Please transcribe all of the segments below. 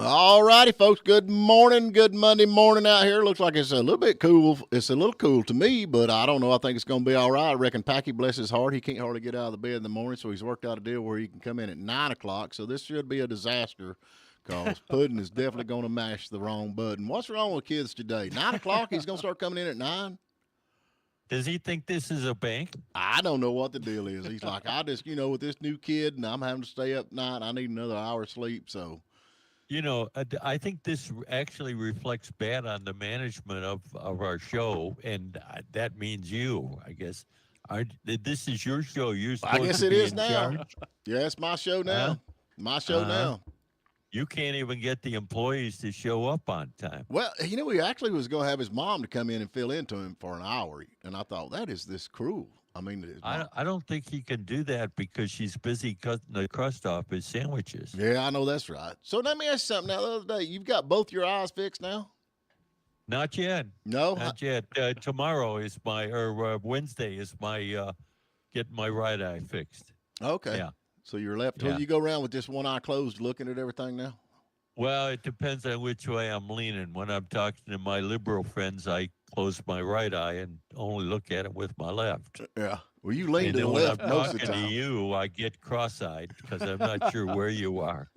All righty, folks. Good morning. Good Monday morning out here. Looks like it's a little bit cool. It's a little cool to me, but I don't know. I think it's going to be all right. I reckon Packy, bless his heart, he can't hardly get out of the bed in the morning, so he's worked out a deal where he can come in at 9 o'clock. So this should be a disaster because Puddin is definitely going to mash the wrong button. What's wrong with kids today? 9 o'clock? He's going to start coming in at 9? Does he think this is a bank? I don't know what the deal is. He's like, I just, with this new kid and I'm having to stay up night, I need another hour of sleep, so. I think this actually reflects bad on the management of our show, and that means you, I guess. This is your show. You're supposed I guess to it be is in now. charge. Yeah, it's my show now. Huh? My show now. You can't even get the employees to show up on time. Well, he actually was going to have his mom to come in and fill in to him for an hour, and I thought, that is this cruel. I mean, I don't think he can do that because she's busy cutting the crust off his sandwiches. Yeah, I know that's right. So let me ask you something. Now, the other day, you've got both your eyes fixed now? Not yet. No? Not yet. Tomorrow is Wednesday is my getting my right eye fixed. Okay. Yeah. So you're left. Yeah. You go around with just one eye closed looking at everything now? Well, it depends on which way I'm leaning. When I'm talking to my liberal friends, I close my right eye and only look at it with my left. Yeah. Well, you lean And to the then when left I'm most of the talking time. to you, I get cross-eyed because I'm not sure where you are.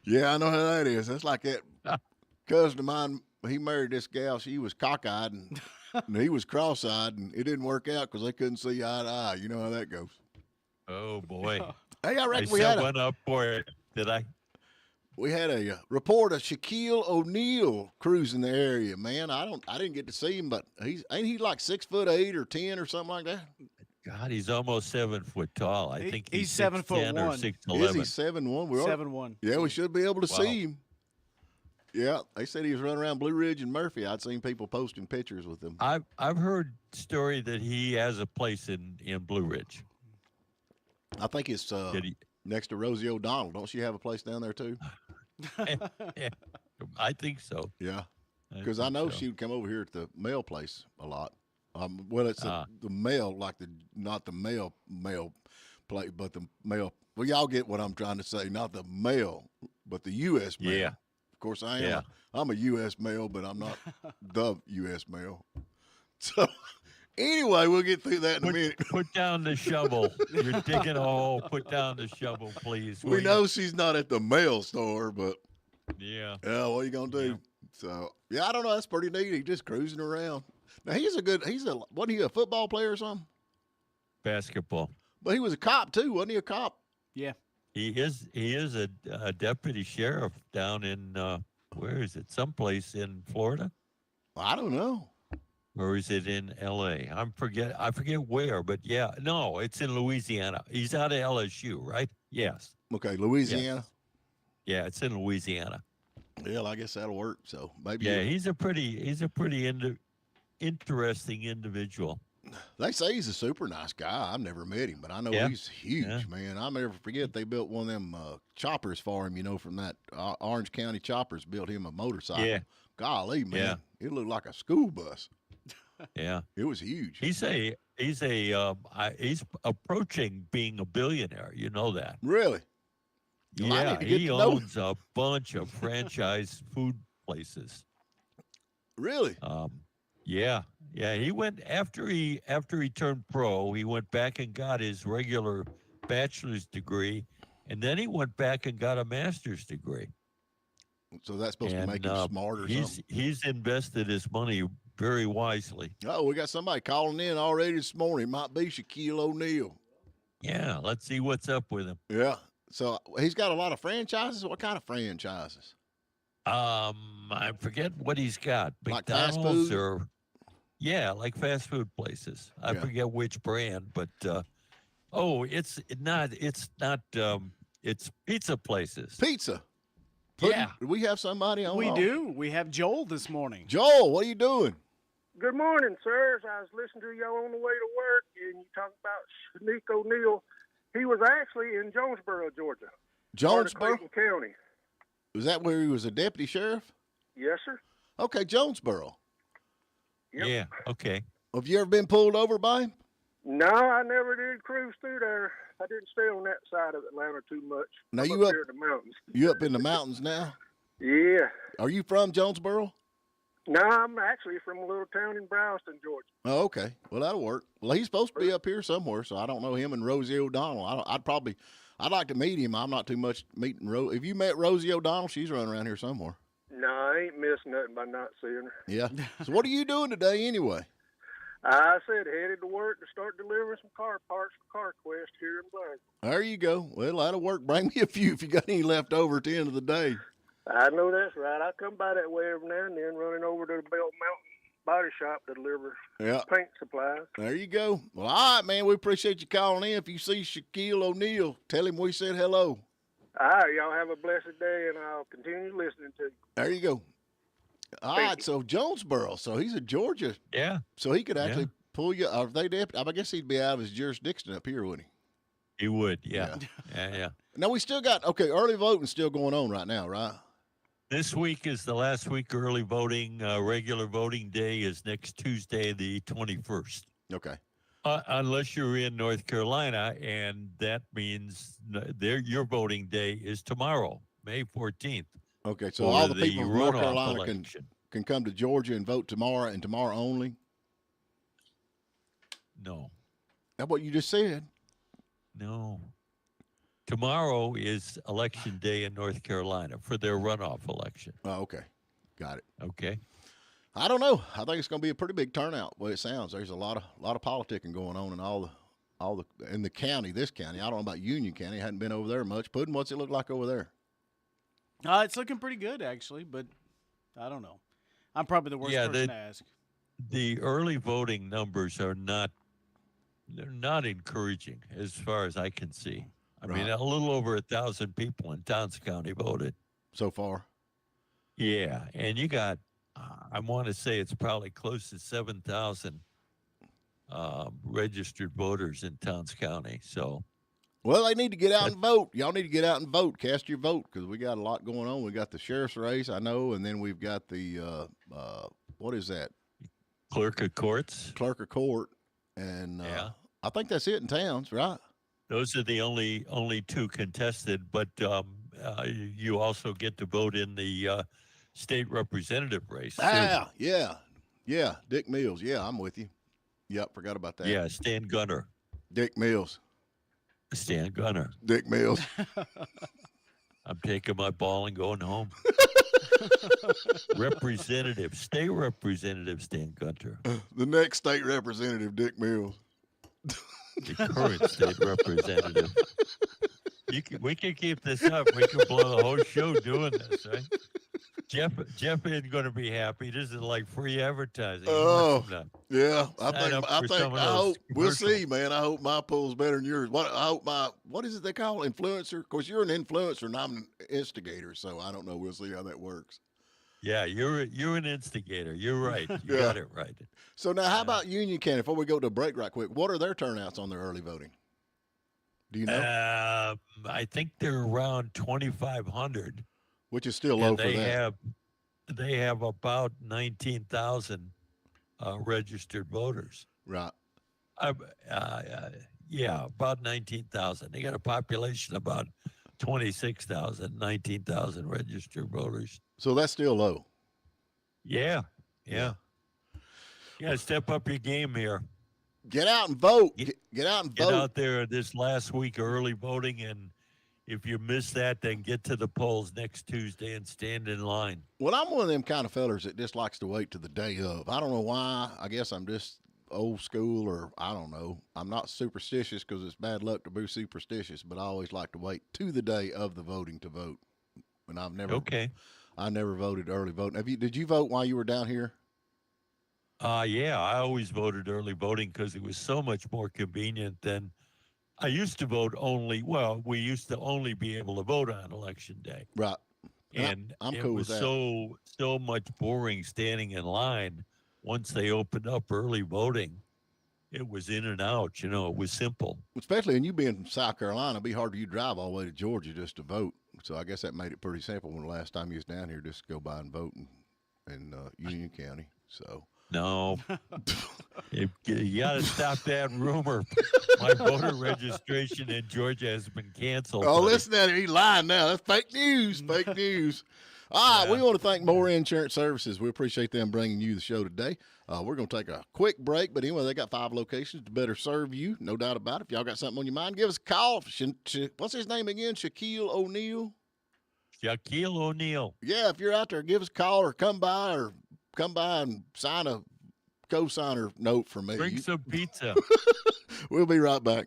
Yeah, I know how that is. That's like that cousin of mine. He married this gal. She was cockeyed and he was cross-eyed, and it didn't work out because they couldn't see eye to eye. You know how that goes. Oh boy! Hey, I I reckon we set had one up for it. Did I? a report of Shaquille O'Neal cruising the area. Man, I didn't get to see him, but ain't he like 6'8" or 10 or something like that? God, he's almost 7 foot tall. I think he's he's 6'10" or 7'1". 6'11". Is he 7'1"? 7'1". Yeah, we should be able to Wow. see him. Yeah, they said he was running around Blue Ridge and Murphy. I'd seen people posting pictures with him. I've heard story that he has a place in Blue Ridge. I think it's Did he? next to Rosie O'Donnell. Don't she have a place down there too? Yeah, I think so. Yeah, because I think know so. she would come over here at the mail place a lot. Well, it's the mail, like not the mail place, but the mail. Well, y'all get what I'm trying to say. Not the mail, but the U.S. mail. Yeah. Of course, I am. Yeah. I'm a U.S. mail, but I'm not the U.S. mail. So, anyway, we'll get through that in a minute. Put down the shovel. You're digging a hole. Put down the shovel, please. We know she's not at the mail store, but Yeah. yeah, what are you gonna do? Yeah. So yeah, I don't know. That's pretty neat. He's just cruising around. Now wasn't he a football player or something? Basketball. But he was a cop too, wasn't he? A cop? Yeah. He is a deputy sheriff down in where is it? Someplace in Florida, I don't know. or is it in L.A.? I forget where, but yeah, no, it's in Louisiana. He's out of LSU, right? Yes. Okay, Louisiana. Yeah, it's in Louisiana. Well, I guess that'll work. So maybe. Yeah, he's a pretty interesting individual. They say he's a super nice guy. I've never met him, but I know Yeah. he's huge, Yeah. man. I'll never forget they built one of them choppers for him, from that Orange County choppers, built him a motorcycle. Yeah. Golly, man. Yeah. It looked like a school bus. Yeah. It was huge. He's approaching being a billionaire. You know that. Really? Well, I Yeah, need to get he to know him. owns a bunch of franchise food places. Really? Yeah. He went after he turned pro. He went back and got his regular bachelor's degree, and then he went back and got a master's degree. So that's supposed to make him smart or something? He's invested his money very wisely. Oh, we got somebody calling in already this morning. It might be Shaquille O'Neal. Yeah, let's see what's up with him. Yeah. So he's got a lot of franchises. What kind of franchises? I forget what he's got. Like fast McDonald's food? like fast food places. I Yeah. forget which brand, but it's pizza places. Pizza. Yeah. Do we have somebody on? We do. We have Joel this morning. Joel, what are you doing? Good morning, sirs. I was listening to y'all on the way to work, and you talked about Shanique O'Neal. He was actually in Jonesboro, Georgia. Part of Jonesboro? Clayton County. Was that where he was a deputy sheriff? Yes, sir. Okay, Jonesboro. Yep. Yeah. Okay. Have you ever been pulled over by him? No, I never did cruise through there. I didn't stay on that side of Atlanta too much. Now I'm you up here in the mountains. you up in the mountains now? Yeah. Are you from Jonesboro? No, I'm actually from a little town in Brownston, Georgia. Oh, okay. Well, that'll work. Well, he's supposed to be up here somewhere, so I don't know him and Rosie O'Donnell. I'd like to meet him. I'm not too much meeting Rose. If you met Rosie O'Donnell, she's running around here somewhere. No, I ain't missed nothing by not seeing her. Yeah. So what are you doing today anyway? I said headed to work to start delivering some car parts for CarQuest here in Blacksburg. There you go. Well, that'll work. Bring me a few if you got any left over at the end of the day. I know that's right. I come by that way every now and then, running over to the Belt Mountain Body Shop to deliver Yeah. paint supplies. There you go. Well, all right, man. We appreciate you calling in. If you see Shaquille O'Neal, tell him we said hello. All right, y'all have a blessed day, and I'll continue listening to you. There you go. All right, so Jonesboro. So he's a Georgia. Yeah, So he could actually pull you. Or if they did, I guess he'd be out of his jurisdiction up here, wouldn't he? he would. Yeah, yeah. Now we still got early voting still going on right now, right? This week is the last week of early voting. Regular voting day is next Tuesday, the 21st. Okay. Unless you're in North Carolina, and that means your voting day is tomorrow, May 14th. Okay. So for all the people from North runoff Carolina election. can come to Georgia and vote tomorrow and tomorrow only. No, That's what you just said. no. Tomorrow is election day in North Carolina for their runoff election. Oh, okay. Got it. Okay. I don't know. I think it's going to be a pretty big turnout. The way it sounds, there's a lot of politicking going on in all the in the county. This county, I don't know about Union County. I hadn't been over there much. Puddin', what's it look like over there? It's looking pretty good, actually, but I don't know. I'm probably the worst person to ask. The early voting numbers are they're not encouraging as far as I can see. I mean, a little over 1,000 people in Towns County voted so far. Yeah, and you got, I want to say it's probably close to 7,000 registered voters in Towns County. So, well, they need to get out and vote. Y'all need to get out and vote. Cast your vote because we got a lot going on. We got the sheriff's race, I know, and then we've got the what is that? Clerk of Courts. Clerk of Court, and I think that's it in Towns, right? Those are the only two contested, but you also get to vote in the state representative race. Yeah. Dick Mills. Yeah, I'm with you. Yep, forgot about that. Yeah, Stan Gunner. Dick Mills. Stan Gunner. Dick Mills. I'm taking my ball and going home. State representative Stan Gunter. The next state representative, Dick Mills. The current state representative. We can keep this up. We can blow the whole show doing this, right? Jeff isn't going to be happy. This is like free advertising. Oh, yeah. I hope we'll commercials. see, man. I hope my poll's better than yours. What is it they call influencer? Of course, you're an influencer and I'm an instigator, so I don't know. We'll see how that works. Yeah, you're an instigator. You're right. You got it right. So now, how about Union County? Before we go to a break, right quick, what are their turnouts on their early voting? Do you know? I think they're around 2,500. Which is still low for that. They have about 19,000 registered voters. Right. Yeah, about 19,000. They got a population of about 26,000, 19,000 registered voters. So that's still low. Yeah. Yeah, step up your game here. Get out and vote. Get out and vote. Get out there this last week of early voting, and if you miss that, then get to the polls next Tuesday and stand in line. Well, I'm one of them kind of fellers that just likes to wait to the day of. I don't know why. I guess I'm just old school, or I don't know. I'm not superstitious because it's bad luck to be superstitious, but I always like to wait to the day of the voting to vote. And I never voted early voting. Did you vote while you were down here? Yeah, I always voted early voting because it was so much more convenient than I used to vote only. Well, we used to only be able to vote on election day. Right. And I'm it cool was with that. so much boring standing in line. Once they opened up early voting, it was in and out. You know, it was simple. Especially in you being from South Carolina, it'd be hard for you to drive all the way to Georgia just to vote. So I guess that made it pretty simple when the last time you was down here, just go by and vote in Union County. So No. You got to stop that rumor. My voter registration in Georgia has been canceled. Oh, buddy. listen at him. He's lying now. That's fake news. Fake news. All right, we Yeah. want to thank More Insurance Services. We appreciate them bringing you the show today. We're going to take a quick break, but anyway, they got 5 locations to better serve you, no doubt about it. If y'all got something on your mind, give us a call. What's his name again? Shaquille O'Neal? Shaquille O'Neal. Yeah, if you're out there, give us a call or come by and sign a co-signer note for me. Bring some pizza. We'll be right back.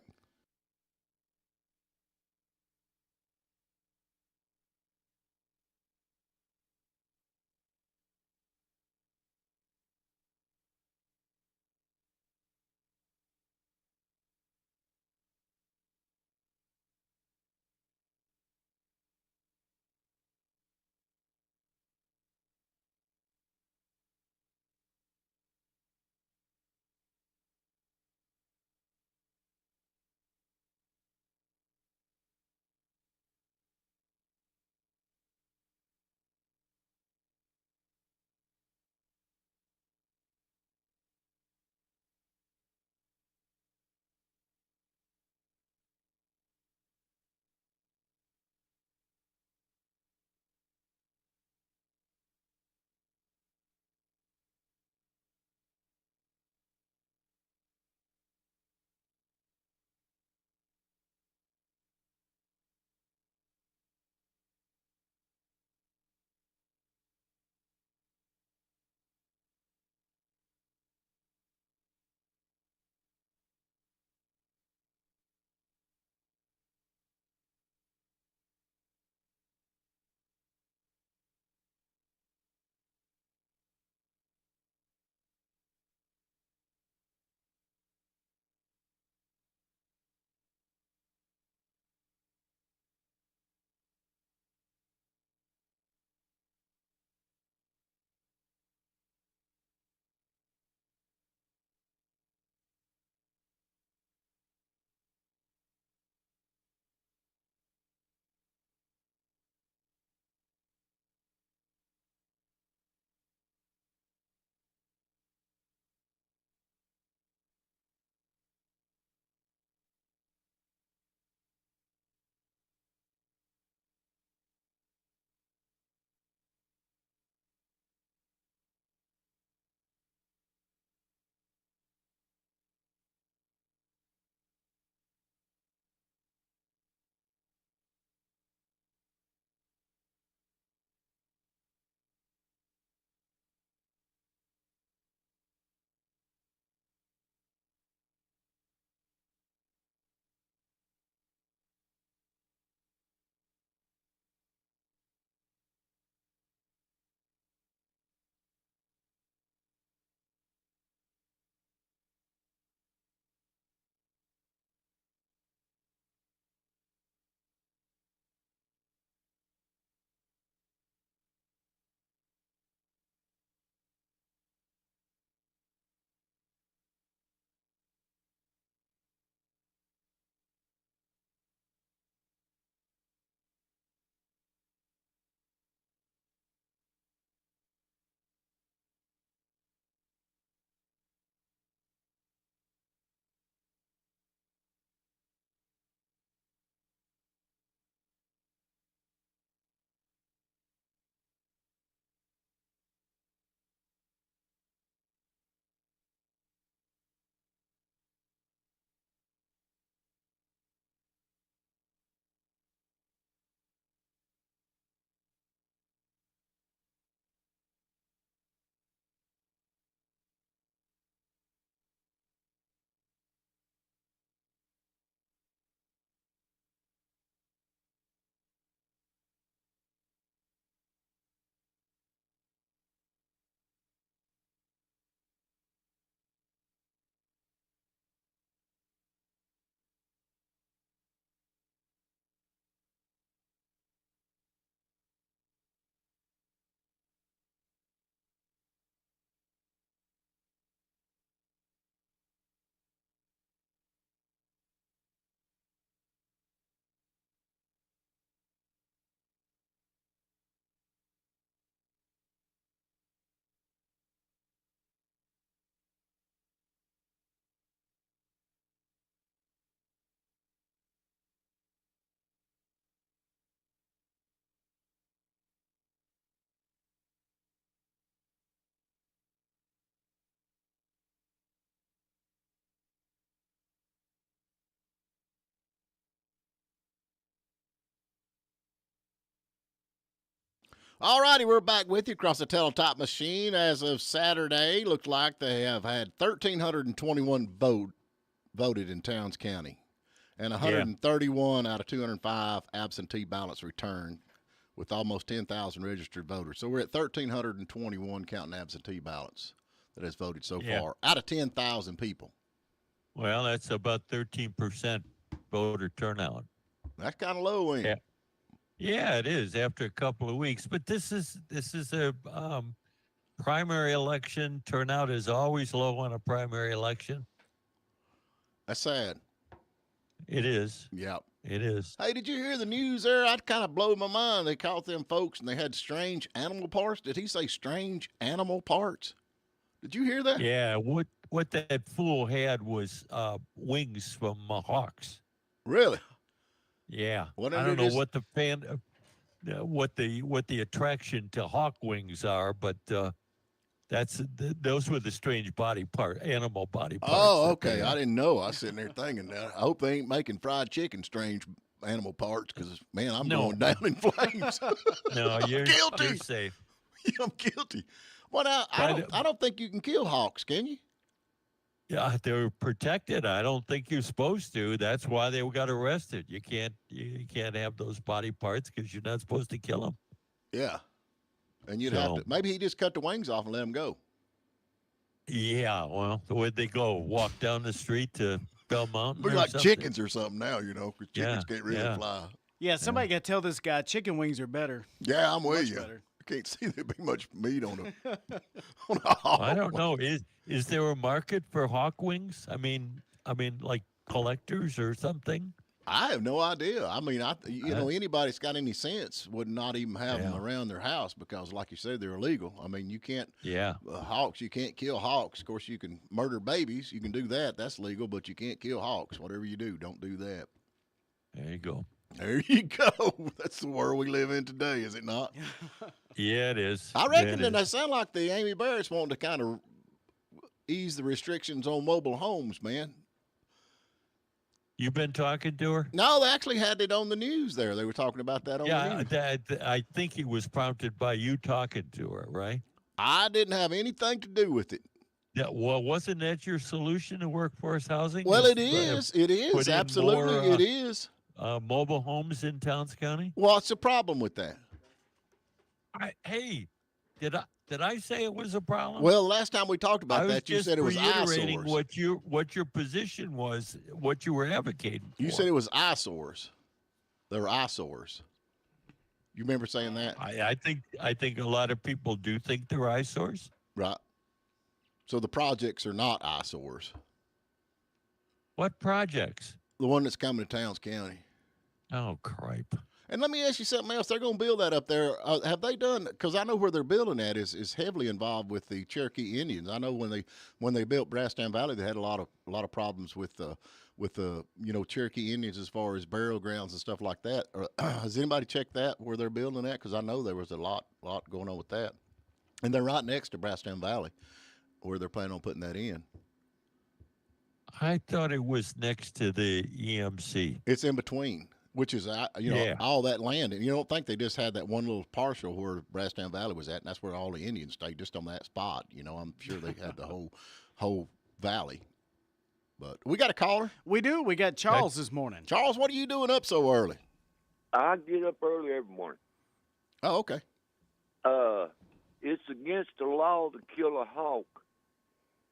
All righty, we're back with you across the Teletop machine. As of Saturday, looks like they have had 1,321 voted in Towns County, and 131 out of 205 absentee ballots returned, with almost 10,000 registered voters. So we're at 1,321 counting absentee ballots that has voted so far out of 10,000 people. Well, that's about 13% voter turnout. That's kind of low, ain't it? Yeah, it is after a couple of weeks. But this is a primary election. Turnout is always low on a primary election. That's sad. It is. Yep. It is. Hey, did you hear the news there? I'd kind of blow my mind. They caught them folks and they had strange animal parts. Did he say strange animal parts? Did you hear that? Yeah. What that fool had was wings from hawks. Really? Yeah. What I don't know what the what the attraction to hawk wings are, but those were the strange animal body parts. Oh, okay. I didn't know. I was sitting there thinking, I hope they ain't making fried chicken strange animal parts, because man, I'm going down in flames. No, you're guilty. You're safe. I'm guilty. Well, I don't think you can kill hawks, can you? Yeah, they're protected. I don't think you're supposed to. That's why they got arrested. You can't have those body parts because you're not supposed to kill them. Yeah, and you'd have to. Maybe he just cut the wings off and let them go. Yeah, well, where'd they go? Walk down the street to Bell Mountain? We're like chickens or something now, because chickens can't really fly. Yeah, somebody got to tell this guy chicken wings are better. Yeah, I'm with you. Better. I can't see there be much meat on a hawk. I don't know. Is there a market for hawk wings? I mean, like collectors or something? I have no idea. I mean, anybody that's got any sense would not even have them around their house because, like you said, they're illegal. I mean, you can't. Yeah. Hawks, you can't kill hawks. Of course, you can murder babies. You can do that. That's legal, but you can't kill hawks. Whatever you do, don't do that. There you go. There you go. That's the world we live in today, is it not? Yeah, it is. I reckon that they sound like the Amy Barrett's wanting to kind of ease the restrictions on mobile homes, man. You've been talking to her? No, they actually had it on the news there. They were talking about that on the news. Yeah, I think it was prompted by you talking to her, right? I didn't have anything to do with it. Yeah, well, wasn't that your solution to workforce housing? Well, it is. It is. Absolutely, it is. Mobile homes in Towns County? What's the problem with that? Did I say it was a problem? Well, last time we talked about that, you said it was reiterating eyesores. what your position was, what you were advocating for. You said it was eyesores. They were eyesores. You remember saying that? I think a lot of people do think they're eyesores. Right. So the projects are not eyesores. What projects? The one that's coming to Towns County. Oh, cripe. And let me ask you something else. They're going to build that up there. Have they done? Because I know where they're building at is heavily involved with the Cherokee Indians. I know when they built Brasstown Valley, they had a lot of problems with the Cherokee Indians as far as burial grounds and stuff like that. Has anybody checked that where they're building that? Because I know there was a lot going on with that, and they're right next to Brasstown Valley, where they're planning on putting that in. I thought it was next to the EMC. It's in between, which is all that land, and you don't think they just had that one little parcel where Brasstown Valley was at, and that's where all the Indians stayed, just on that spot. I'm sure they had the whole valley. But we got a caller. We do. We got Charles this morning. Charles, what are you doing up so early? I get up early every morning. Oh, okay. It's against the law to kill a hawk,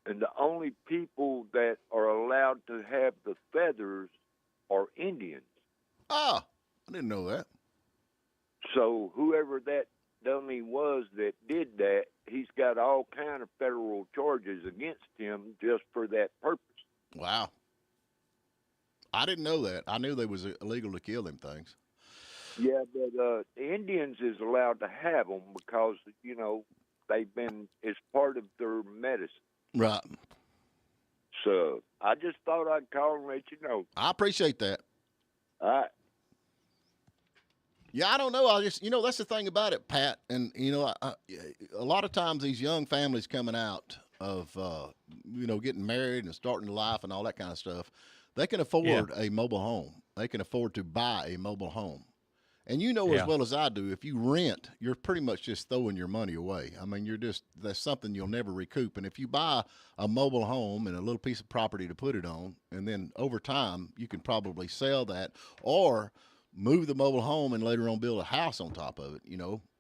and the only people that are allowed to have the feathers are Indians. Ah, I didn't know that. So whoever that dummy was that did that, he's got all kind of federal charges against him just for that purpose. Wow. I didn't know that. I knew they was illegal to kill them things. Yeah, but the Indians is allowed to have them because, it's part of their medicine. Right. So I just thought I'd call and let you know. I appreciate that. All right. Yeah, I don't know. I just, that's the thing about it, Pat. And, a lot of times these young families coming out of, getting married and starting life and all that kind of stuff, they can afford a mobile home. They can afford to buy a mobile home. And you know as Yeah. well as I do, if you rent, you're pretty much just throwing your money away. I mean, that's something you'll never recoup. And if you buy a mobile home and a little piece of property to put it on, and then over time you can probably sell that or move the mobile home and later on build a house on top of it,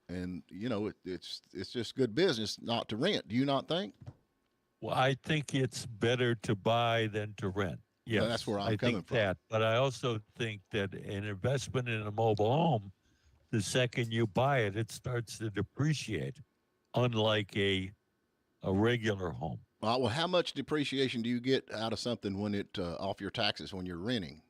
and it's just good business not to rent. Do you not think? Well, I think it's better to buy than to rent. Well, Yes, that's where I'm I coming think from. that. But I also think that an investment in a mobile home, the second you buy it, it starts to depreciate, unlike a regular home. Well, how much depreciation do you get out of something when it off your taxes when you're renting?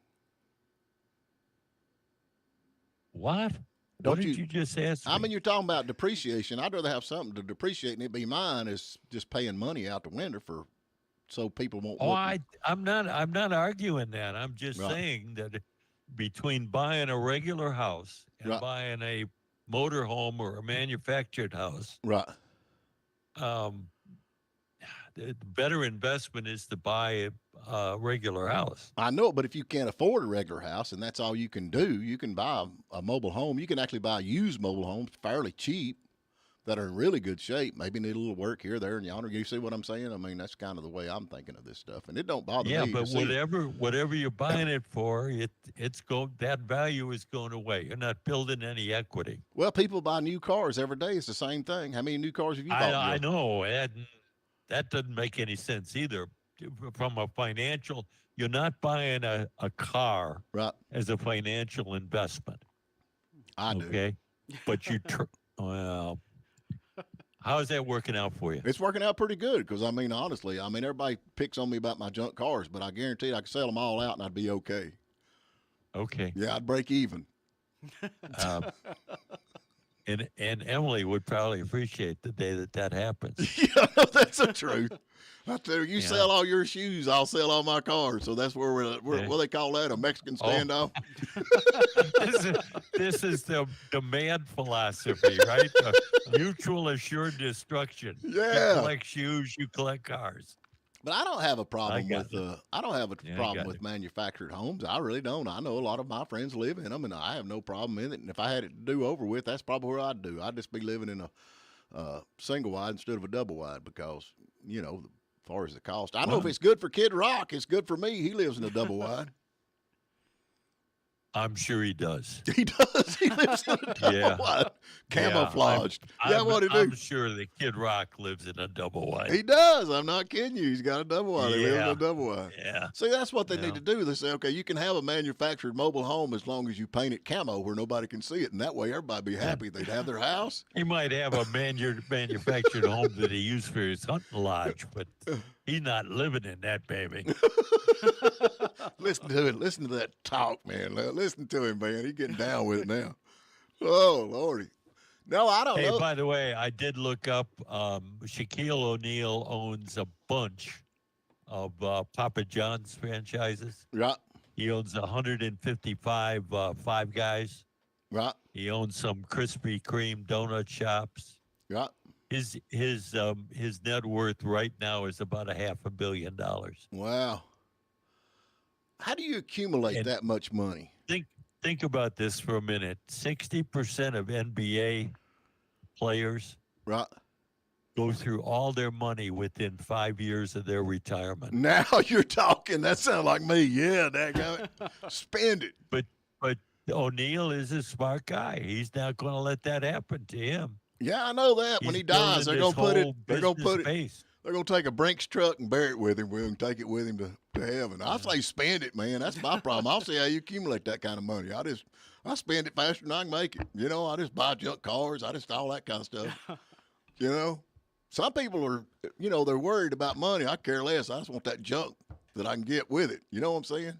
What? Don't What did you- you just ask me? I mean, you're talking about depreciation. I'd rather have something to depreciate and it be mine is just paying money out the window so people won't. Oh, look. I'm not arguing that. I'm just Right. saying that between buying a regular house and Right. buying a motor home or a manufactured house, Right. um, the better investment is to buy a regular house. I know, but if you can't afford a regular house and that's all you can do, you can buy a mobile home. You can actually buy used mobile homes fairly cheap that are in really good shape. Maybe need a little work here, there, and yonder. You see what I'm saying? I mean, that's kind of the way I'm thinking of this stuff, and it don't bother Yeah, me. but to see it. whatever you're buying it for, that value is going away. You're not building any equity. Well, people buy new cars every day. It's the same thing. How many new cars have you bought? I Joe? know, and that doesn't make any sense either. From a financial, you're not buying a car Right. as a financial investment. I do. Okay, but well, how is that working out for you? It's working out pretty good because, I mean, honestly, everybody picks on me about my junk cars, but I guarantee I could sell them all out and I'd be okay. Okay, Yeah, I'd break even. and Emily would probably appreciate the day that happens. Yeah, that's the truth. I tell you, you Yeah. sell all your shoes, I'll sell all my cars. So that's where we're Yeah. what do they call that? A Mexican Oh. standoff? this is the demand philosophy, right? Mutual assured destruction. Yeah. You collect shoes, you collect cars. But I don't have a problem got with I don't have a Yeah, I problem got with it. manufactured homes. I really don't. I know a lot of my friends live in them, and I have no problem in it. And if I had it to do over with, that's probably where I'd do. I'd just be living in a single wide instead of a double wide because as far as the cost, I know if Well- it's good for Kid Rock, it's good for me. He lives in a double wide. I'm sure he does. He does. He lives in a double Yeah. wide, camouflaged. I'm, what he I'm do? sure that Kid Rock lives in a double wide. He does. I'm not kidding you. He's got a double wide. He lives in Yeah. a double wide. Yeah. See, that's what they Yeah. need to do. They say, okay, you can have a manufactured mobile home as long as you paint it camo where nobody can see it, and that way everybody be happy. They'd have their house. He might have a manufactured home that he used for his hunting lodge, but he's not living in that baby. Listen to it. Listen to that talk, man. Listen to him, man. He's getting down with it now. Oh, Lordy. No, I don't Hey, know. by the way, I did look up. Shaquille O'Neal owns a bunch of Papa John's franchises. Right, He owns 155 Five Guys. right, He owns some Krispy Kreme donut shops. right. His net worth right now is about $500 million. Wow. How do you accumulate And- that much money? Think about this for a minute. 60% of NBA players Right. go through all their money within 5 years of their retirement. Now you're talking. That sounds like me. Yeah, that spend it. But O'Neal is a smart guy. He's not going to let that happen to him. Yeah, I know that. When He's he dies, they're building gonna put this it. whole They're gonna business put it. base. They're gonna take a Brinks truck and bury it with him. We're gonna take it with him to heaven. I say spend it, man. That's my problem. I'll see how you accumulate that kind of money. I spend it faster than I can make it. I just buy junk cars. I just all that kind of stuff. Some people are, they're worried about money. I care less. I just want that junk that I can get with it. You know what I'm saying?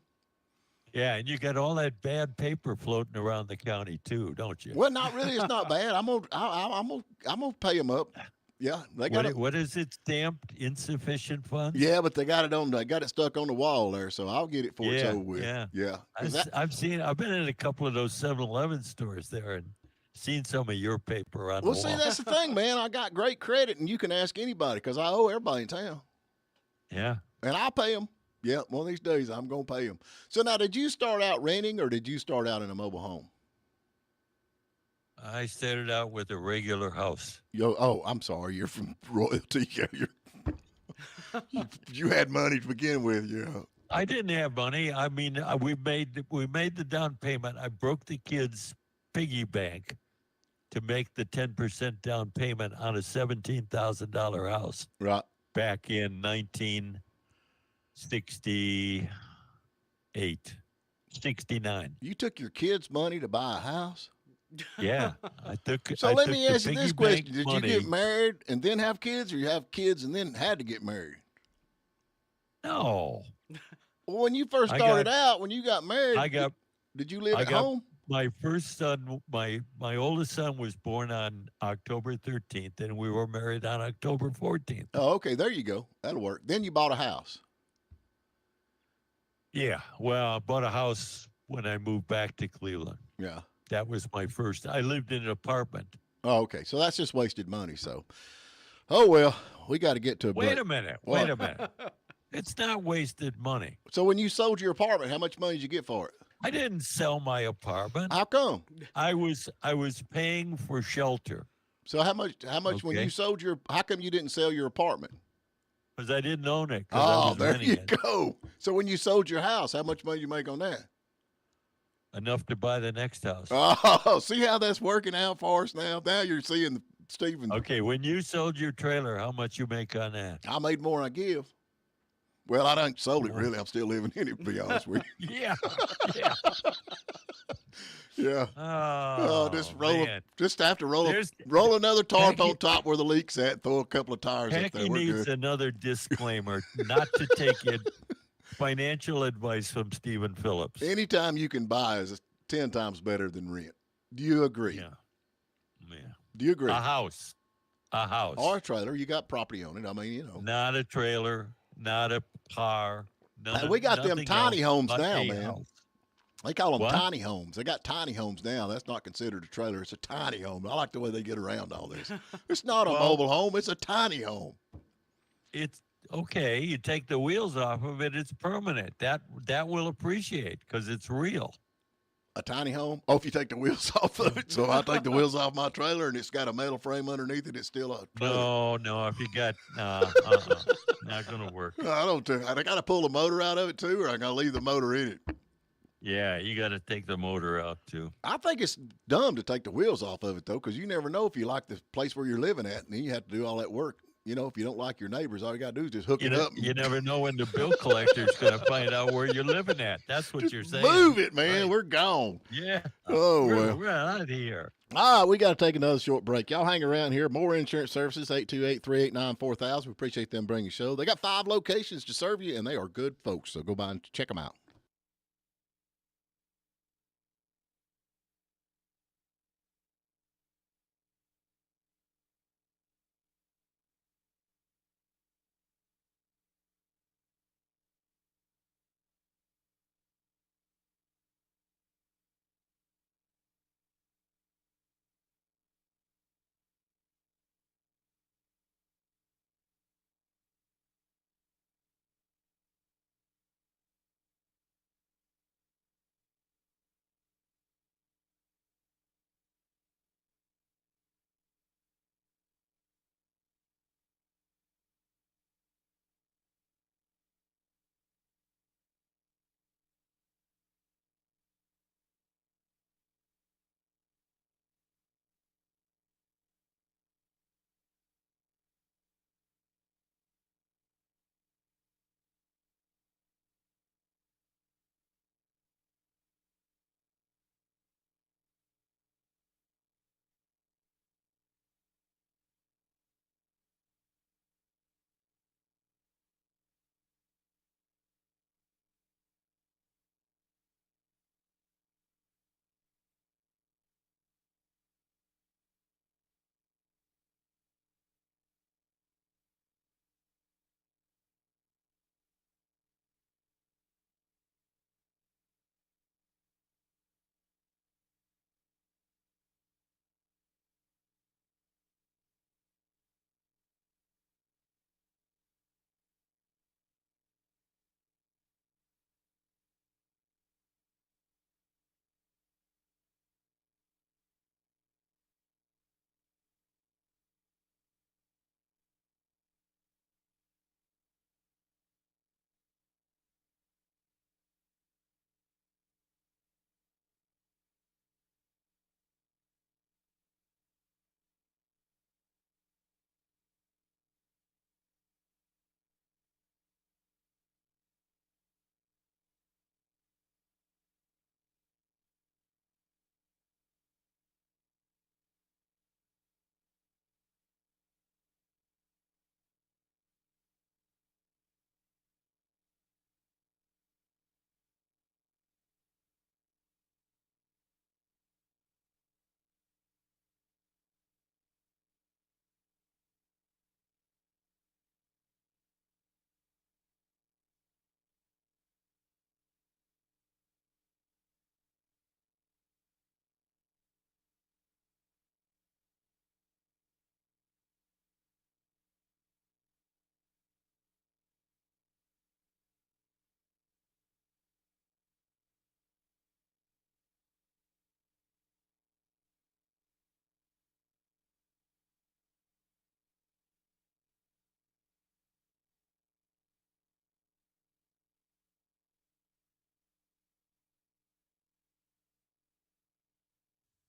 Yeah, and you got all that bad paper floating around the county too, don't you? Well, not really. It's not bad. I'm gonna pay them up. Yeah, they got it. What is it stamped? Insufficient funds? Yeah, but they got it stuck on the wall there, so I'll get it before it's Yeah, over with. yeah. Yeah. 'Cause I've been in a couple of those 7-Eleven stores there and seen some of your paper on well, the see, wall. that's the thing, man. I got great credit, and you can ask anybody because I owe everybody in town, Yeah. and I'll pay them. Yeah, one of these days I'm gonna pay them. So now, did you start out renting, or did you start out in a mobile home? I started out with a regular house. I'm sorry. You're from royalty. Yeah, you had money to begin with. Yeah. I didn't have money. I mean, we made the down payment. I broke the kids' piggy bank to make the 10% down payment on a $17,000 house Right. back in 1968, 69. You took your kids' money to buy a house. Yeah, I took So I let took me the ask you piggy this bank question: did you get money. married and then have kids, or you have kids and then had to get married? No, Well, when you first I started got out, when you got married, I got did you live I at got home? my first son. My oldest son was born on October 13th, and we were married on October 14th. Oh, okay. There you go. That'll work. Then you bought a house. Yeah, well, I bought a house when I moved back to Cleveland. Yeah. That was my first. I lived in an apartment. Oh, okay. So that's just wasted money. So, oh well, we got to get to a break. Wait a minute. What? Wait a minute. It's not wasted money. So when you sold your apartment, how much money did you get for it? I didn't sell my apartment. How come? I was paying for shelter So how much? How much when Okay. you sold your? How come you didn't sell your apartment? because I didn't own it because I Oh, was there renting you it. go. So when you sold your house, how much money you make on that? Enough to buy the next house. Oh, see how that's working out for us now. Now you're seeing Stephen. Okay, when you sold your trailer, how much you make on that? I made more than I give. Well, I done sold it Oh. really. I'm still living in it, to be honest with Yeah, yeah. you. Yeah. Oh, Just man. just have to There's- roll another tarp Becky- on top where the leak's at, and throw a couple of tires up Hecky there. We're needs good. another disclaimer not to take financial advice from Stephen Phillips. Anytime you can buy is 10 times better than rent. Do you agree? Yeah, yeah. Do you agree? A house. Or a trailer, you got property on it. I mean, Not a trailer, not a car. Hey, we got them nothing tiny else homes but now, a man. house. They call them What? tiny homes. They got tiny homes now. That's not considered a trailer. It's a tiny home. I like the way they get around all this. It's not a Well- mobile home. It's a tiny home. It's okay. You take the wheels off of it, it's permanent. That will appreciate because it's real. A tiny home? Oh, if you take the wheels off of it. So if I take the wheels off my trailer and it's got a metal frame underneath it, it's still a trailer. No. If you got not gonna work. I don't. I got to pull the motor out of it too, or I got to leave the motor in it. Yeah, you got to take the motor out too. I think it's dumb to take the wheels off of it though, because you never know if you like the place where you're living at, and then you have to do all that work. You know, if you don't like your neighbors, all you got to do is just hook it up. And You never know when the bill collector's gonna find out where you're living at. That's what just you're saying. move it, man. Right. We're gone. Yeah. Oh, we're, well. we're out of here. All right, we got to take another short break. Y'all hang around here. More insurance services, 828-389-4000. We appreciate them bringing the show. They got 5 locations to serve you, and they are good folks. So go by and check them out.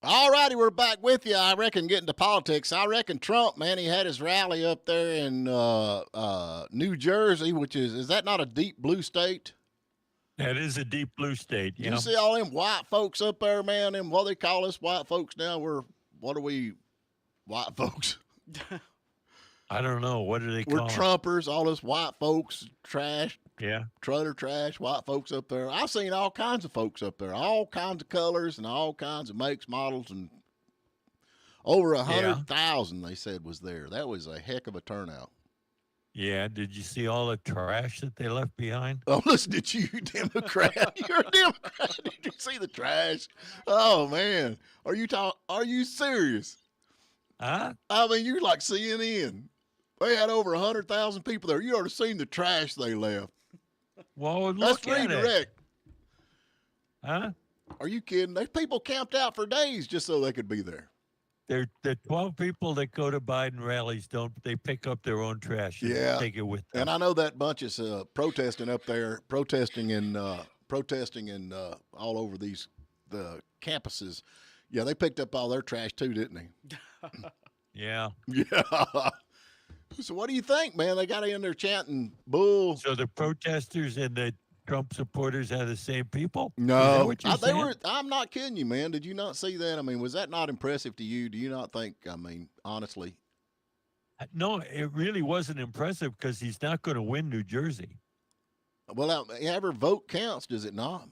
All righty, we're back with you. I reckon getting to politics. I reckon Trump, man, he had his rally up there in New Jersey, which is that not a deep blue state? That is a deep blue state. You see all them white folks up there, man? Them what they call us white folks now? What are we, white folks? I don't know. What do they We're call it? Trumpers. All us white folks, trash, Yeah. trutter trash, white folks up there. I've seen all kinds of folks up there, all kinds of colors and all kinds of makes, models, and over 100,000 they said was there. That was a heck of a turnout. Yeah. Did you see all the trash that they left behind? Oh, listen to you, Democrat. You're a Democrat. Did you see the trash? Oh man, are you serious? Huh? I mean, you're like CNN. They had over 100,000 people there. You ought to seen the trash they left. Well, That's look at it. redirect. Huh? Are you kidding? There's people camped out for days just so they could be there. The 12 people that go to Biden rallies they pick up their own trash and Yeah. take it with them. And I know that bunch is protesting up there, protesting and all over the campuses. Yeah, they picked up all their trash too, didn't they? Yeah. Yeah. So what do you think, man? They got in there chanting bull. So the protesters and the Trump supporters are the same people? Is that No, what you're saying? I'm not kidding you, man. Did you not see that? I mean, was that not impressive to you? Do you not think? I mean, honestly, No, it really wasn't impressive because he's not going to win New Jersey. well, every vote counts, does it not?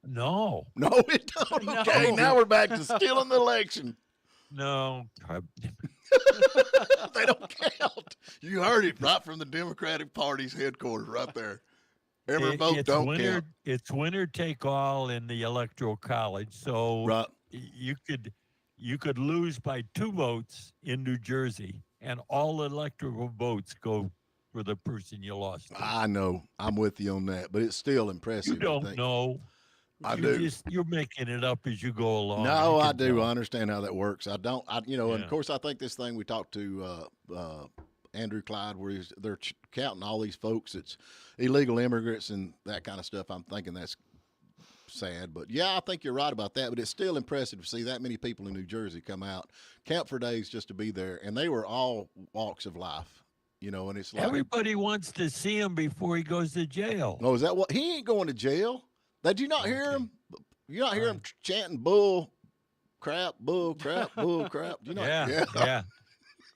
No. No, it don't. No. Okay, now we're back to stealing the election. No. They don't count. You heard it right from the Democratic Party's headquarters, right there. Every vote It's don't winner, count. It's winner take all in the Electoral College. So Right. you could lose by 2 votes in New Jersey, and all electoral votes go for the person you lost to. I know. I'm with you on that, but it's still impressive. You don't think. know. I do. You're making it up as you go along. No, I can do. tell. I understand how that works. I don't. And Yeah. of course, I think this thing we talked to Andrew CLyde, where they're counting all these folks that's illegal immigrants and that kind of stuff. I'm thinking that's sad, but yeah, I think you're right about that. But it's still impressive to see that many people in New Jersey come out, camp for days just to be there, and they were all walks of life. And it's like Everybody wants to see him before he goes to jail. oh, is that what he ain't going to jail? Did you not hear him? You not hear him chanting bull crap, bull crap, bull crap? You know? Yeah.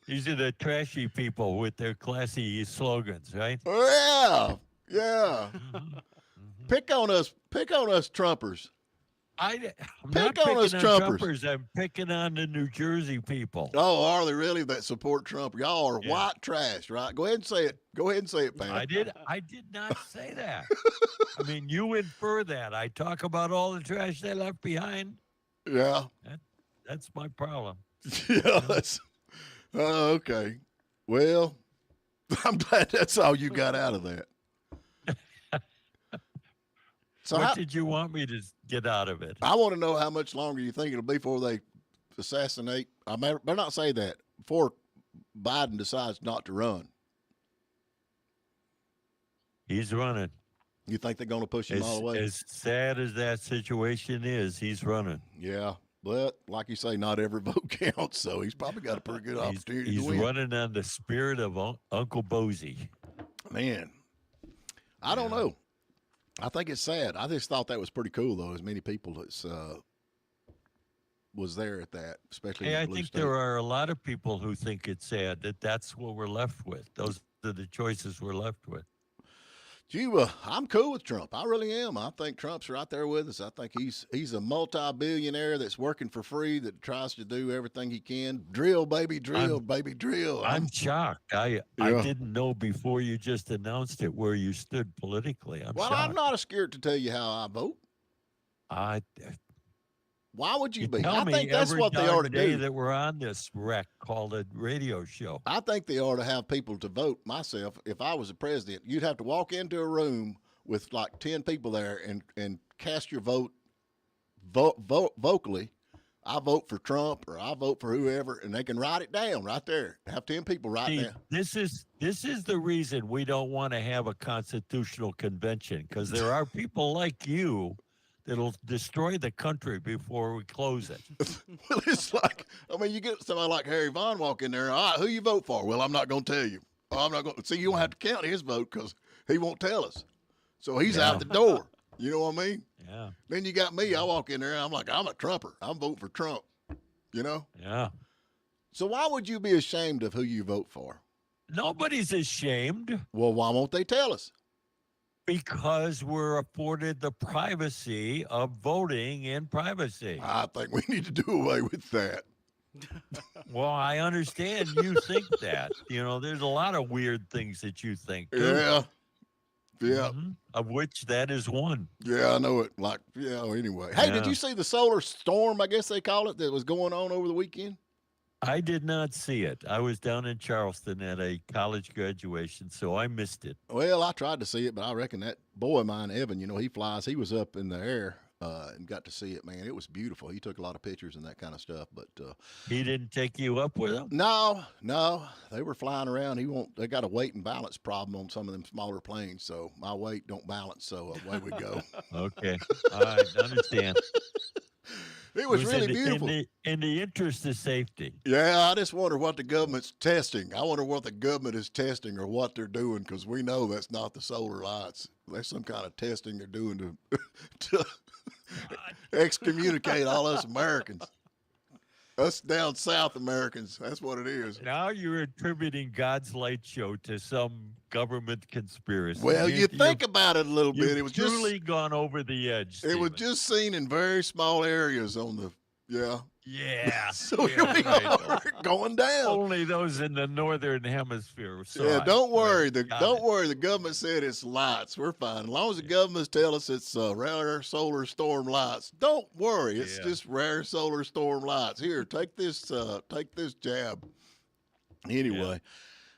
These are the trashy people with their classy slogans, right? Yeah. Pick on us, Trumpers. I'm Pick not on picking us, on Trumpers. Trumpers. I'm picking on the New Jersey people. Oh, are they really that support Trump? Y'all are white trash, right? Go ahead and say it, Pam. I did not say that. I mean, you infer that. I talk about all the trash they left behind. Yeah. That's my problem. Yeah. Okay. Well, I'm glad that's all you got out of that. So What did you want me to get out of it? I want to know how much longer you think it'll be before they assassinate. I better not say that before Biden decides not to run. He's running. You think they're going to push him all the way? As sad as that situation is, he's running. Yeah, but like you say, not every vote counts, so he's probably got a pretty good opportunity He's to win. running on the spirit of Uncle Bozy. Man, I don't know. I think it's sad. I just thought that was pretty cool, though, as many people as was there at that, especially in Hey, the I blue think state. there are a lot of people who think it's sad that that's what we're left with. Those are the choices we're left with. I'm cool with Trump. I really am. I think Trump's right there with us. I think he's a multi-billionaire that's working for free, that tries to do everything he can. Drill, baby, drill, baby, drill. I'm shocked. I didn't know before you just announced it where you stood politically. I'm well, shocked. I'm not scared to tell you how I vote. Why would you be? Tell I me think that's every what they darn ought to day do. that we're on this wreck called a radio show. I think they ought to have people to vote. Myself, if I was the president, you'd have to walk into a room with like 10 people there and cast your vote vocally. I vote for Trump or I vote for whoever, and they can write it down right there. Have 10 people write down. This is the reason we don't want to have a constitutional convention, because there are people like you that'll destroy the country before we close it. Well, it's like, I mean, you get somebody like Harry Vaughn walk in there. All right, who you vote for? Well, I'm not going to tell you. Oh, I'm not going to. See, you don't have to count his vote because he won't tell us. So he's Yeah. out the door. You know what I mean? Yeah. Then you got me. I walk in there and I'm like, I'm a Trumper. I'm voting for Trump. You know? Yeah. So why would you be ashamed of who you vote for? Nobody's ashamed Well, why won't they tell us? because we're afforded the privacy of voting in privacy. I think we need to do away with that. Well, I understand you think that. There's a lot of weird things that you think. Too. Yeah. Yeah. Mhm. Of which that is one. Yeah, I know it. Like, yeah, anyway. Hey, did Yeah. you see the solar storm, I guess they call it, that was going on over the weekend? I did not see it. I was down in Charleston at a college graduation, so I missed it. Well, I tried to see it, but I reckon that boy of mine, Evan, he flies. He was up in the air and got to see it, man. It was beautiful. He took a lot of pictures and that kind of stuff. But He didn't take you up with him? no, they were flying around. They got a weight and balance problem on some of them smaller planes. So my weight don't balance. So away we go. Okay. All right. Understand. It was really in the, beautiful. In the interest of safety. Yeah, I just wonder what the government's testing. I wonder what the government is testing or what they're doing because we know that's not the solar lights. There's some kind of testing they're doing to excommunicate all us Americans. Us down south Americans. That's what it is. Now you're attributing God's Light Show to some government conspiracy. Well, you think about it a little bit. You've It was truly gone over the edge. it was Stephen. just seen in very small areas on the Yeah. So yeah, here we right. are going down. Only those in the northern hemisphere. Saw Yeah, it. don't worry. Right, got Don't it. worry. The government said it's lights. We're fine. As long as the governments tell us it's rare solar storm lights, don't worry. It's Yeah. just rare solar storm lights. Here, take this jab. Anyway.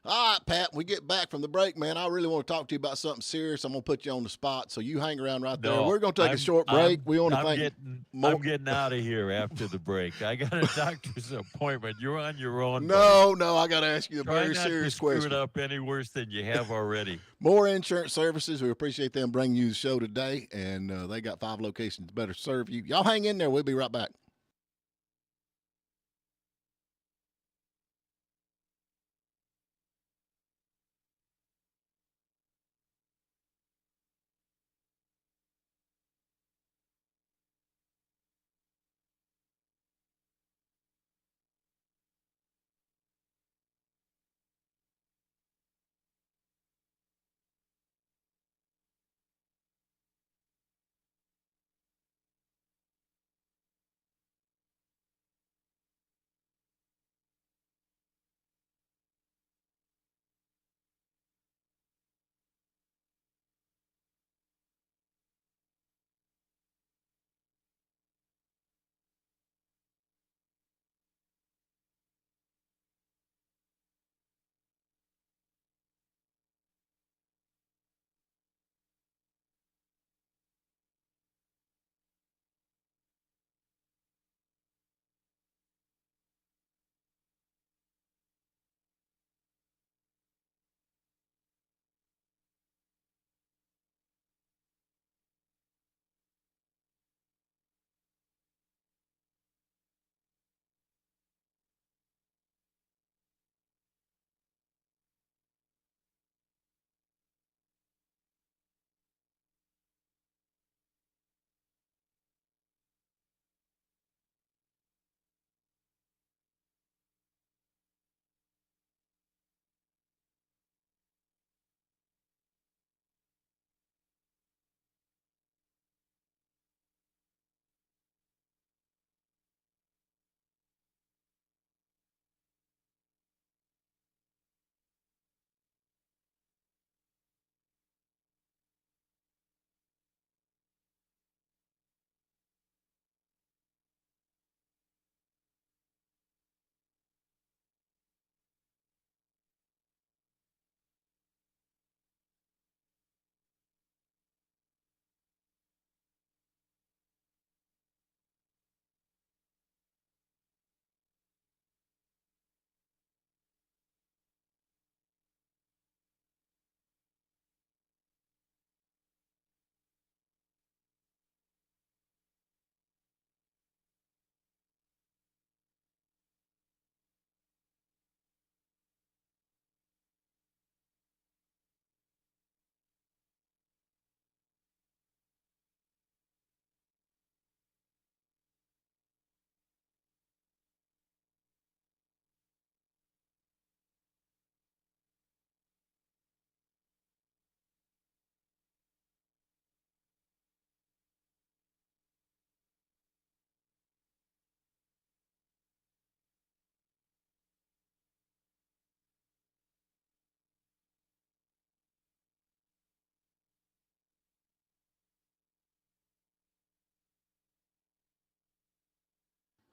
All right, Pat, when we get back from the break, man, I really want to talk to you about something serious. I'm going to put you on the spot, so you hang around right there. No, We're going to take a I'm- short break. We want to I'm thank getting, more- I'm getting out of here after the break. I got a doctor's appointment. You're on your own. No, I got to ask you a buddy. Try very not serious to screw question. it up any worse than you have already. More Insurance Services. We appreciate them bringing you the show today, and they got 5 locations to better serve you. Y'all hang in there. We'll be right back.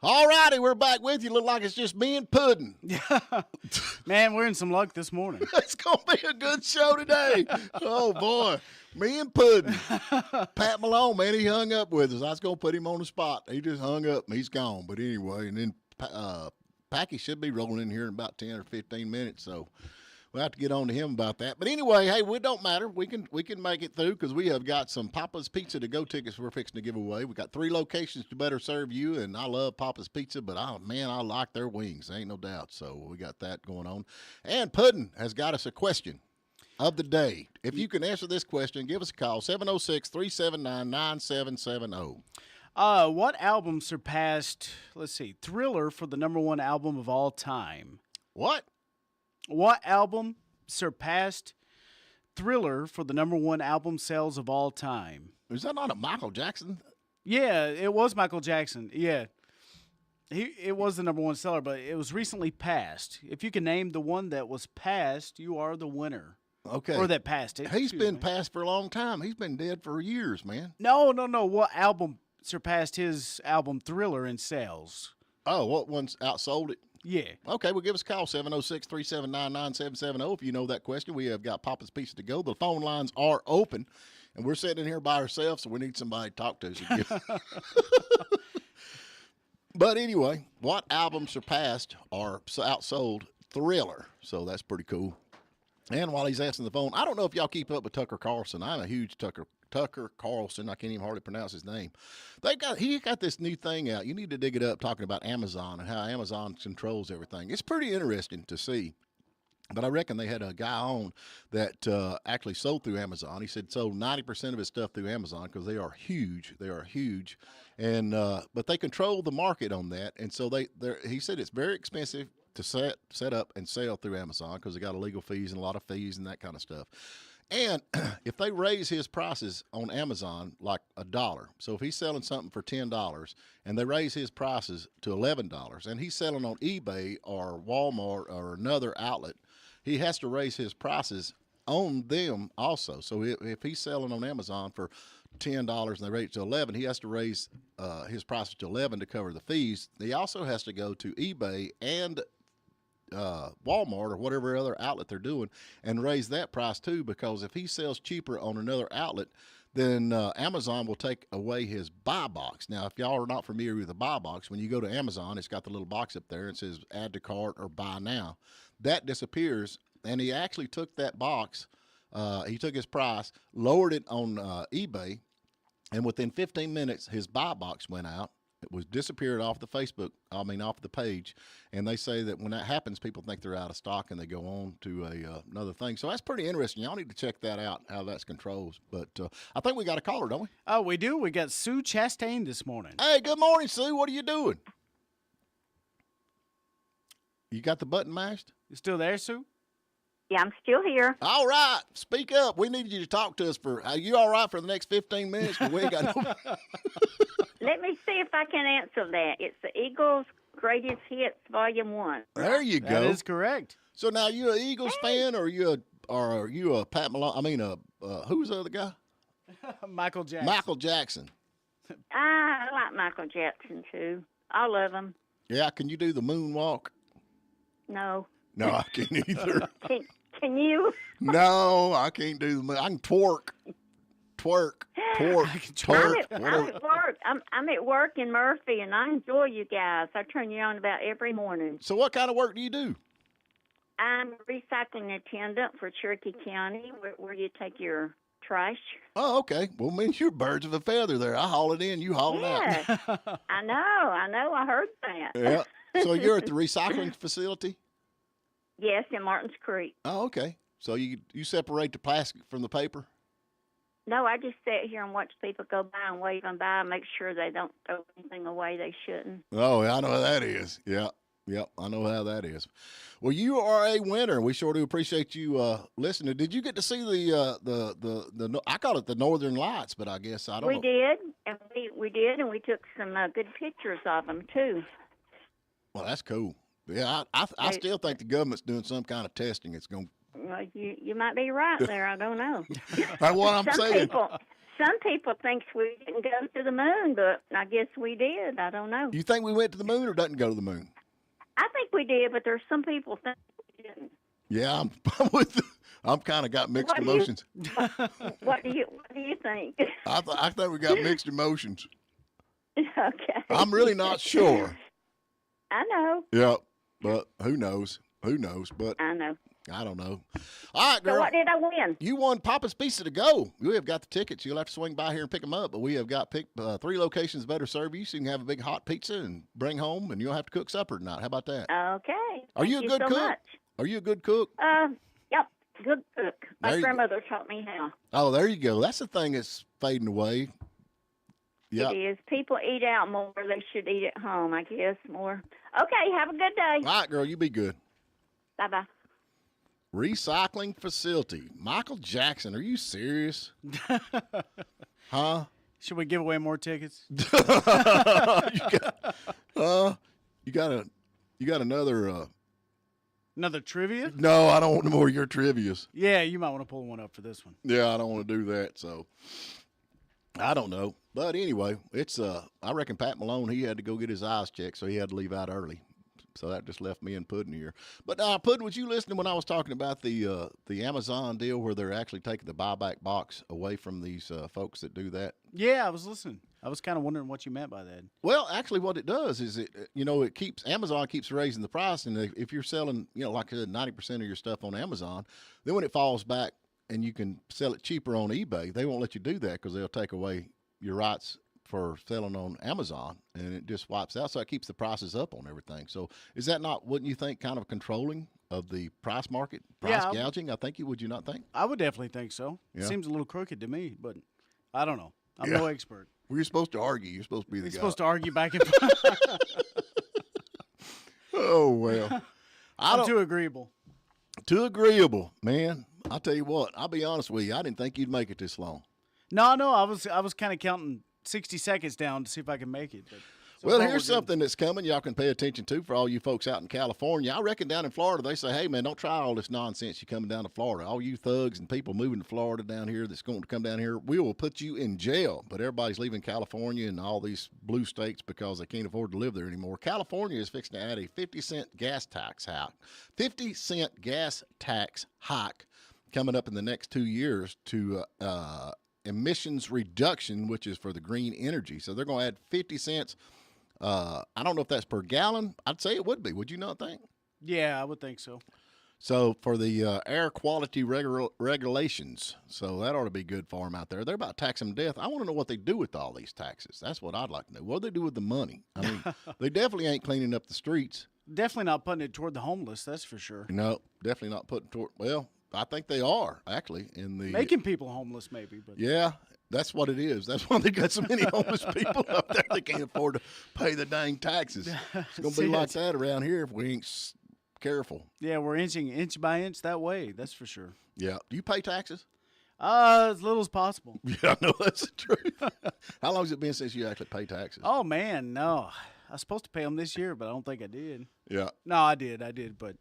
All righty, we're back with you. Look like it's just me and Puddin'. Man, we're in some luck this morning. It's going to be a good show today. Oh, boy. Me and Puddin'. Pat Malone, man, he hung up with us. I was going to put him on the spot. He just hung up and he's gone. But anyway, and then Packy should be rolling in here in about 10 or 15 minutes. So we'll have to get on to him about that. But anyway, hey, it don't matter. We can make it through because we have got some Papa's Pizza to go tickets we're fixing to give away. We got 3 locations to better serve you, and I love Papa's Pizza, but I like their wings. Ain't no doubt. So we got that going on. And Puddin' has got us a question of the day. If you can answer this question, give us a call, 706-379-9770. What album surpassed, Thriller for the #1 album of all time? What? What album surpassed Thriller for the #1 album sales of all time? Is that not a Michael Jackson? Yeah, it was Michael Jackson. Yeah. It was the #1 seller, but it was recently passed. If you can name the one that was passed, you are the winner. Okay. Or that passed it. He's excuse been me. passed for a long time. He's been dead for years, man. No. What album surpassed his album Thriller in sales? Oh, what one's outsold it? Yeah. Okay, well, give us a call, 706-379-9770. If you know that question, we have got Papa's Pizza to go. The phone lines are open, and we're sitting in here by ourselves, so we need somebody to talk to us. But anyway, what album surpassed or outsold Thriller? So that's pretty cool. And while he's asking the phone, I don't know if y'all keep up with Tucker Carlson. I'm a huge Tucker Carlson. I can't even hardly pronounce his name. He got this new thing out. You need to dig it up, talking about Amazon and how Amazon controls everything. It's pretty interesting to see. But I reckon they had a guy on that actually sold through Amazon. He said sold 90% of his stuff through Amazon because they are huge. They are huge, and but they control the market on that. And so he said it's very expensive to set up and sell through Amazon because they got illegal fees and a lot of fees and that kind of stuff. And if they raise his prices on Amazon like $1, so if he's selling something for $10 and they raise his prices to $11, and he's selling on eBay or Walmart or another outlet, he has to raise his prices on them also. So if he's selling on Amazon for $10 and they raise it to $11, he has to raise his prices to $11 to cover the fees. He also has to go to eBay and Walmart or whatever other outlet they're doing and raise that price too, because if he sells cheaper on another outlet, then Amazon will take away his buy box. Now, if y'all are not familiar with the buy box, when you go to Amazon, it's got the little box up there and it says add to cart or buy now. That disappears, and he actually took that box, he took his price, lowered it on eBay, and within 15 minutes, his buy box went out. It was disappeared off the off the page, and they say that when that happens, people think they're out of stock and they go on to another thing. So that's pretty interesting. Y'all need to check that out, how that's controlled. But I think we got a caller, don't we? Oh, we do. We got Sue Chastain this morning. Hey, good morning, Sue. What are you doing? You got the button mashed? You still there, Sue? Yeah, I'm still here. All right. Speak up. We need you to talk to us are you all right for the next 15 minutes? We ain't got no... Let me see if I can answer that. It's the Eagles' Greatest Hits, Volume 1. There you go. That is correct. So now you an Eagles fan, or are you a Pat Malone? I mean, who's the other guy? Michael Jackson. Michael Jackson. I like Michael Jackson, too. All of them. Yeah, can you do the moonwalk? No. No, I can't either. Can you? No, I can't do the moon. I can twerk. I'm Twerk. at work. I'm at work in Murphy, and I enjoy you guys. I turn you on about every morning. So what kind of work do you do? I'm a recycling attendant for Cherokee County, where you take your trash. Oh, okay. Well, means you're birds of a feather there. I haul it in, you haul it out. Yeah, I know. I heard that. Yeah. So you're at the recycling facility? Yes, in Martins Creek. Oh, okay. So you separate the plastic from the paper? No, I just sit here and watch people go by and wave them by and make sure they don't throw anything away they shouldn't. Oh, I know how that is. Yeah. Yep, I know how that is. Well, you are a winner. We sure do appreciate you listening. Did you get to see the I call it the Northern Lights, but I guess I don't know. We did, and we took some good pictures of them too. Well, that's cool. Yeah, I still think the government's doing some kind of testing. It's going. Well, you might be right there. I don't know. That's what I'm saying. Some people think we didn't go to the moon, but I guess we did. I don't know. You think we went to the moon or doesn't go to the moon? I think we did, but there's some people think we didn't. Yeah, I'm with. I'm kind of got mixed What do you- emotions. What do you think? I think we got mixed emotions. Okay. I'm really not sure. I know. Yeah, but who knows? Who knows? But I know. I don't know. All right, So girl. what did I win? You won Papa's Pizza to go. We have got the tickets. You'll have to swing by here and pick them up. But we have got 3 locations better serve you, so you can have a big hot pizza and bring home, and you don't have to cook supper tonight. How about that? Okay. Are you a Thank good so cook? Much. Are you a good cook? Yep. Good cook. There My you go. grandmother taught me how. Oh, there you go. That's the thing that's fading away. Yeah. It is. People eat out more. They should eat at home, I guess, more. Okay. Have a good day. All right, girl. You be good. Bye-bye. Recycling facility. Michael Jackson. Are you serious? Huh? Should we give away more tickets? You got another. Another trivia? No, I don't want no more of your trivias. Yeah, you might want to pull one up for this one. Yeah, I don't want to do that. So I don't know. But anyway, it's I reckon Pat Malone, he had to go get his eyes checked, so he had to leave out early. So that just left me and Puddin here. But Puddin, was you listening when I was talking about the Amazon deal where they're actually taking the buyback box away from these folks that do that? Yeah, I was listening. I was kind of wondering what you meant by that. Well, actually, what it does is Amazon keeps raising the price, and if you're selling, like I said, 90% of your stuff on Amazon, then when it falls back and you can sell it cheaper on eBay, they won't let you do that because they'll take away your rights for selling on Amazon, and it just wipes out. So it keeps the prices up on everything. So is that not, wouldn't you think, kind of controlling of the price market, price Yeah, gouging? Would you not think? I would definitely think so. Yeah. Seems a little crooked to me, but I don't know. I'm Yeah. no expert. Well, you're supposed to argue. You're supposed to be the You're guy. supposed to argue back and forth. Oh, well. I'm too agreeable. Too agreeable, man. I'll tell you what, I'll be honest with you. I didn't think you'd make it this long. No, I was kind of counting 60 seconds down to see if I can make it. But so Well, far here's we're good. something that's coming y'all can pay attention to for all you folks out in California. I reckon down in Florida, they say, hey, man, don't try all this nonsense you coming down to Florida. All you thugs and people moving to Florida down here that's going to come down here, we will put you in jail. But everybody's leaving California and all these blue states because they can't afford to live there anymore. California is fixing to add a 50-cent gas tax hike. 50-cent gas tax hike coming up in the next 2 years to emissions reduction, which is for the green energy. So they're going to add 50 cents. I don't know if that's per gallon. I'd say it would be. Would you not think? Yeah, I would think so. So for the air quality regulations, so that ought to be good for them out there. They're about taxing them to death. I want to know what they do with all these taxes. That's what I'd like to know. What do they do with the money? I mean, they definitely ain't cleaning up the streets. Definitely not putting it toward the homeless, that's for sure. No, definitely not putting toward. Well, I think they are actually in the Making people homeless, maybe. But Yeah, that's what it is. That's why they got so many homeless people up there. They can't afford to pay the dang taxes. It's gonna be like that around here if we ain't careful. yeah, we're inching inch by inch that way. That's for sure. Yeah. Do you pay taxes? As little as possible. Yeah, I know that's the truth. How long has it been since you actually pay taxes? Oh man, no. I was supposed to pay them this year, but I don't think I did. Yeah. No, I did, but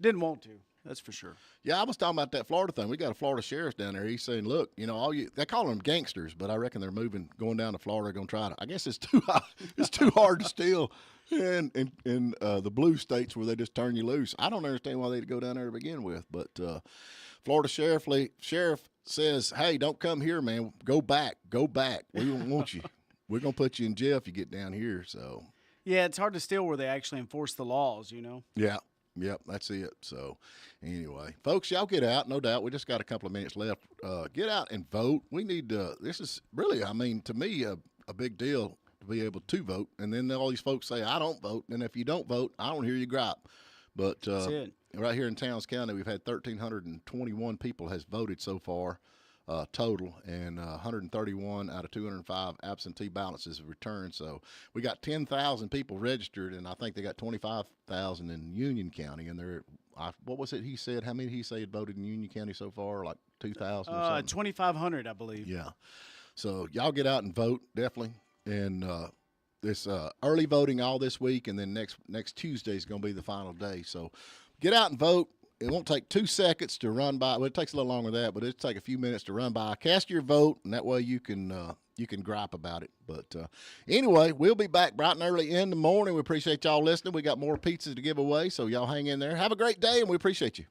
didn't want to. That's for sure. Yeah, I was talking about that Florida thing. We got a Florida sheriff down there. He's saying, look, they call them gangsters, but I reckon they're going down to Florida, going to try to. I guess it's too high. It's too hard to steal in the blue states where they just turn you loose. I don't understand why they'd go down there to begin with, but Florida sheriff says, hey, don't come here, man. Go back. We don't want you. We're going to put you in jail if you get down here. So Yeah, it's hard to steal where they actually enforce the laws, yeah. Yep, that's it. So, anyway, folks, y'all get out. No doubt. We just got a couple of minutes left. Get out and vote. We need this is really, to me, a big deal to be able to vote. And then all these folks say, I don't vote. And if you don't vote, I don't hear you gripe. But That's it. right here in Towns County, we've had 1,321 people has voted so far. Total, and 131 out of 205 absentee balances returned. So we got 10,000 people registered, and I think they got 25,000 in Union County. And they're, what was it he said? How many he said had voted in Union County so far? Like 2,000 or something? 2,500, I believe. Yeah. So y'all get out and vote, definitely. And this early voting all this week, and then next Tuesday is going to be the final day. So get out and vote. It won't take 2 seconds to run by. Well, it takes a little longer than that, but it'll take a few minutes to run by. Cast your vote, and that way you can gripe about it. But anyway, we'll be back bright and early in the morning. We appreciate y'all listening. We got more pizzas to give away, so y'all hang in there. Have a great day, and we appreciate you.